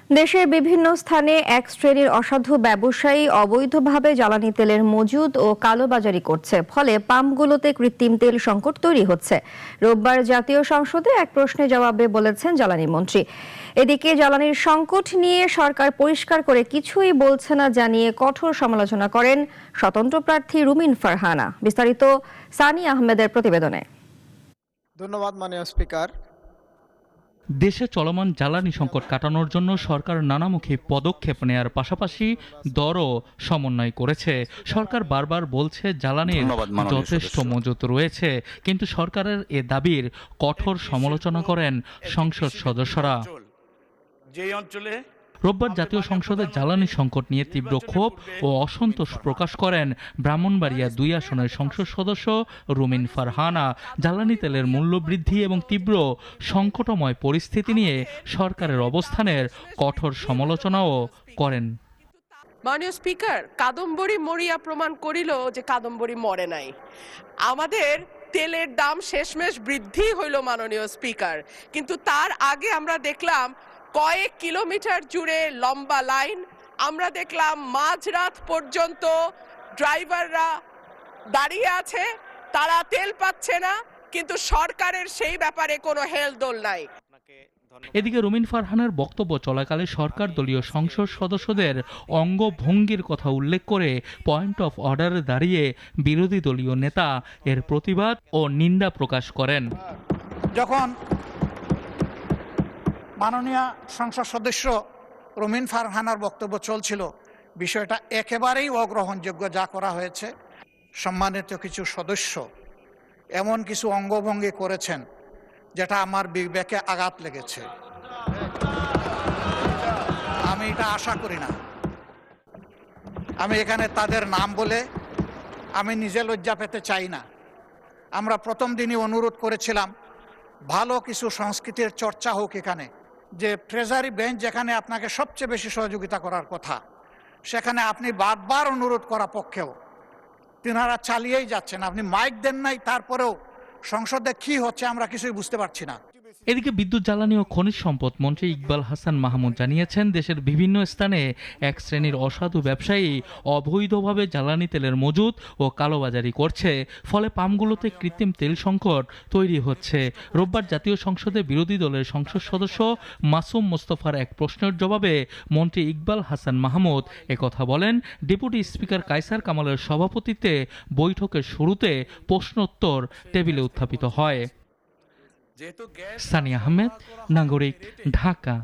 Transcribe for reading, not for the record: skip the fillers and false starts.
দেশের বিভিন্ন স্থানে এক শ্রেণীর অসাধু ব্যবসায়ী অবৈধভাবে জ্বালানি তেলের মজুদ ও কালোবাজারি করছে, ফলে পাম্পগুলোতে কৃত্রিম তেল সংকট তৈরি হচ্ছে। রোববার জাতীয় সংসদে এক প্রশ্নের জবাবে বলেছেন জ্বালানি মন্ত্রী। এদিকে জ্বালানির সংকট নিয়ে সরকার পরিষ্কার করে কিছুই বলছে না জানিয়ে কঠোর সমালোচনা করেন স্বতন্ত্র প্রার্থী রুমিন ফারহানা। বিস্তারিত সানি আহমেদের প্রতিবেদনে। ধন্যবাদ মাননীয় স্পিকার। দেশে চলমান জ্বালানি সংকট কাটানোর জন্য সরকার নানামুখী পদক্ষেপ নেয়ার পাশাপাশি দরও সমন্বয় করেছে। সরকার বারবার বলছে জ্বালানির যথেষ্ট মজুত রয়েছে, কিন্তু সরকারের এ দাবির কঠোর সমালোচনা করেন সংসদ সদস্যরা। রোববার জাতীয় সংসদে জ্বালানি সংকট নিয়ে তীব্র ক্ষোভ ও অসন্তোষ প্রকাশ করেন ব্রাহ্মণবাড়িয়া ২ আসনের সংসদ সদস্য রুমিন ফারহানা। জ্বালানি তেলের মূল্য বৃদ্ধি এবং তীব্র সংকটময় পরিস্থিতি নিয়ে সরকারের অবস্থানের কঠোর সমালোচনাও করেন। মাননীয় স্পিকার, কাদম্বরী মরিয়া প্রমাণ করিল যে কাদম্বরী মরে নাই। আমাদের তেলের দাম শেষমেশ বৃদ্ধি হইল মাননীয় স্পিকার, কিন্তু তার আগে আমরা দেখলাম কয়েক কিলোমিটার জুড়ে লম্বা লাইন। আমরা দেখলাম মাঝরাত পর্যন্ত ড্রাইভাররা দাঁড়িয়ে আছে, তারা তেল পাচ্ছে না, কিন্তু সরকারের সেই ব্যাপারে কোনো হেলদোল নাই। এদিকে রুমিন ফারহানার বক্তব্য চলাকালে সরকার দলীয় সংসদ সদস্যদের অঙ্গভঙ্গির কথা উল্লেখ করে পয়েন্ট অফ অর্ডারে দাঁড়িয়ে বিরোধী দলীয় নেতা এর প্রতিবাদ ও নিন্দা প্রকাশ করেন। যখন মাননীয় সংসদ সদস্য রুমিন ফারহানার বক্তব্য চলছিল, বিষয়টা একেবারেই অগ্রহণযোগ্য যা করা হয়েছে। সম্মানিত কিছু সদস্য এমন কিছু অঙ্গভঙ্গি করেছেন যেটা আমার বিবেকে আঘাত লেগেছে। আমি এটা আশা করি না। আমি এখানে তাদের নাম বলে আমি নিজে লজ্জা পেতে চাই না। আমরা প্রথম দিনই অনুরোধ করেছিলাম ভালো কিছু সংস্কৃতির চর্চা হোক এখানে, যে ট্রেজারি বেঞ্চ যেখানে আপনাকে সবচেয়ে বেশি সহযোগিতা করার কথা, সেখানে আপনি বারবার অনুরোধ করা পক্ষেও তিনারা চালিয়েই যাচ্ছেন। আপনি মাইক দেন নাই, তারপরেও সংসদে কি হচ্ছে আমরা কিছুই বুঝতে পারছি না। এদিকে বিদ্যুৎ, জ্বালানি ও খনিজ সম্পদ মন্ত্রী ইকবাল হাসান মাহমুদ জানিয়েছেন, দেশের বিভিন্ন স্থানে এক শ্রেণীর অসাধু ব্যবসায়ী অবৈধভাবে জ্বালানি তেলের মজুত ও কালোবাজারি করছে, ফলে পাম্পগুলোতে কৃত্রিম তেল সংকট তৈরি হচ্ছে। রোববার জাতীয় সংসদে বিরোধী দলের সংসদ সদস্য মাসুম মোস্তফার এক প্রশ্নের জবাবে মন্ত্রী ইকবাল হাসান মাহমুদ একথা বলেন। ডেপুটি স্পিকার কায়সার কামালের সভাপতিত্বে বৈঠকের শুরুতে প্রশ্নোত্তর টেবিলে উত্থাপিত হয়। সানি আহমেদ, নাগরিক, ঢাকা।